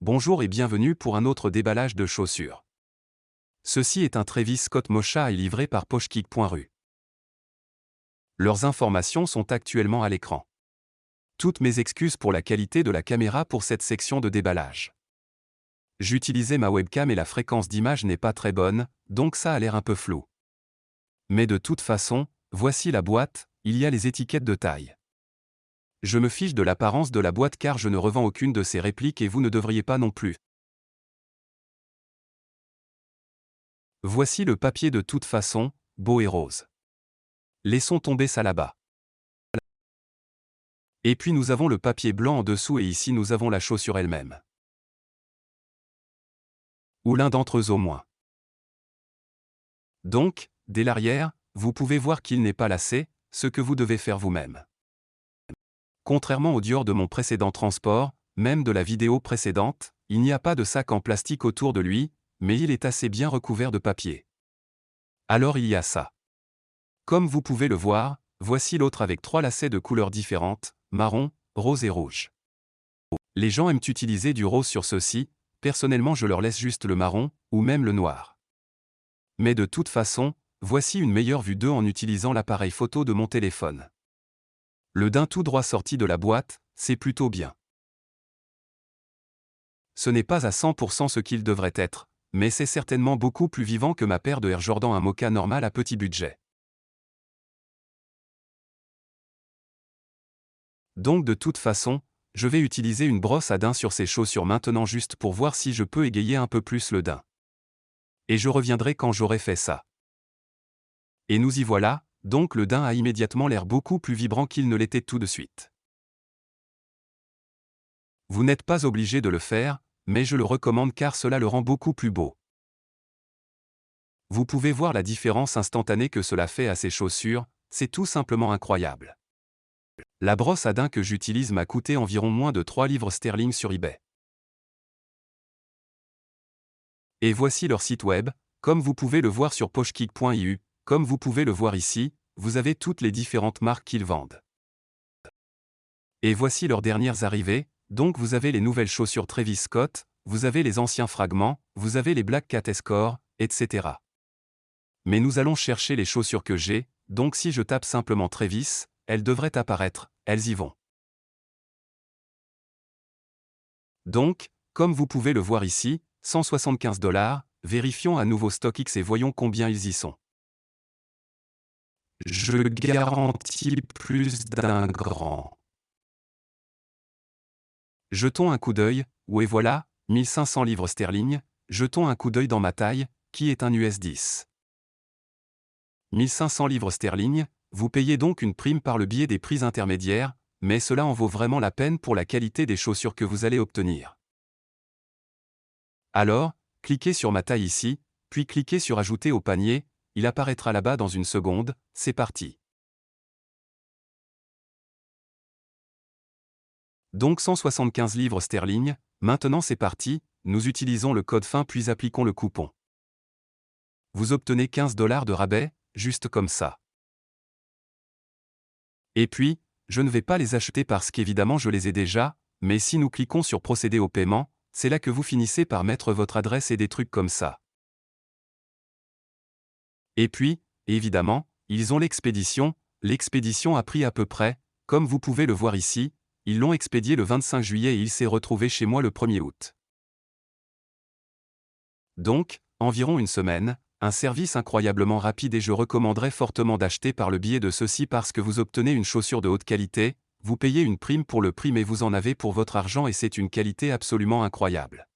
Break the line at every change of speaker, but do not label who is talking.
Bonjour et bienvenue pour un autre déballage de chaussures. Ceci est un Travis Scott Mocha et livré par pochekick.ru. Leurs informations sont actuellement à l'écran. Toutes mes excuses pour la qualité de la caméra pour cette section de déballage. J'utilisais ma webcam et la fréquence d'image n'est pas très bonne, donc ça a l'air un peu flou. Mais de toute façon, voici la boîte, il y a les étiquettes de taille. Je me fiche de l'apparence de la boîte car je ne revends aucune de ces répliques et vous ne devriez pas non plus. Voici le papier de toute façon, beau et rose. Laissons tomber ça là-bas. Et puis nous avons le papier blanc en dessous et ici nous avons la chaussure elle-même. Ou l'un d'entre eux au moins. Donc, dès l'arrière, vous pouvez voir qu'il n'est pas lacé, ce que vous devez faire vous-même. Contrairement au Dior de mon précédent transport, même de la vidéo précédente, il n'y a pas de sac en plastique autour de lui, mais il est assez bien recouvert de papier. Alors il y a ça. Comme vous pouvez le voir, voici l'autre avec 3 lacets de couleurs différentes, marron, rose et rouge. Les gens aiment utiliser du rose sur ceux-ci, personnellement je leur laisse juste le marron, ou même le noir. Mais de toute façon, voici une meilleure vue d'eux en utilisant l'appareil photo de mon téléphone. Le daim tout droit sorti de la boîte, c'est plutôt bien. Ce n'est pas à 100% ce qu'il devrait être, mais c'est certainement beaucoup plus vivant que ma paire de Air Jordan un Mocha normal à petit budget. Donc de toute façon, je vais utiliser une brosse à daim sur ces chaussures maintenant juste pour voir si je peux égayer un peu plus le daim. Et je reviendrai quand j'aurai fait ça. Et nous y voilà, donc le daim a immédiatement l'air beaucoup plus vibrant qu'il ne l'était tout de suite. Vous n'êtes pas obligé de le faire, mais je le recommande car cela le rend beaucoup plus beau. Vous pouvez voir la différence instantanée que cela fait à ces chaussures, c'est tout simplement incroyable. La brosse à daim que j'utilise m'a coûté environ moins de 3 livres sterling sur eBay. Et voici leur site web, comme vous pouvez le voir sur pochekick.eu, comme vous pouvez le voir ici, vous avez toutes les différentes marques qu'ils vendent. Et voici leurs dernières arrivées, donc vous avez les nouvelles chaussures Travis Scott, vous avez les anciens fragments, vous avez les Black Cat Escort, etc. Mais nous allons chercher les chaussures que j'ai, donc si je tape simplement Travis, elles devraient apparaître, elles y vont. Donc, comme vous pouvez le voir ici, 175$, vérifions à nouveau StockX et voyons combien ils y sont. Je garantis plus d'un grand. Jetons un coup d'œil, et voilà, 1500 livres sterling, jetons un coup d'œil dans ma taille, qui est un US 10. 1500 livres sterling, vous payez donc une prime par le biais des prix intermédiaires, mais cela en vaut vraiment la peine pour la qualité des chaussures que vous allez obtenir. Alors, cliquez sur ma taille ici, puis cliquez sur Ajouter au panier, il apparaîtra là-bas dans une seconde, c'est parti. Donc 175 livres sterling, maintenant c'est parti, nous utilisons le code fin puis appliquons le coupon. Vous obtenez $15 de rabais, juste comme ça. Et puis, je ne vais pas les acheter parce qu'évidemment je les ai déjà, mais si nous cliquons sur Procéder au paiement, c'est là que vous finissez par mettre votre adresse et des trucs comme ça. Et puis, évidemment, ils ont l'expédition a pris à peu près, comme vous pouvez le voir ici, ils l'ont expédié le 25 juillet et il s'est retrouvé chez moi le 1er août. Donc, environ une semaine, un service incroyablement rapide et je recommanderais fortement d'acheter par le biais de ceci parce que vous obtenez une chaussure de haute qualité, vous payez une prime pour le prix mais vous en avez pour votre argent et c'est une qualité absolument incroyable.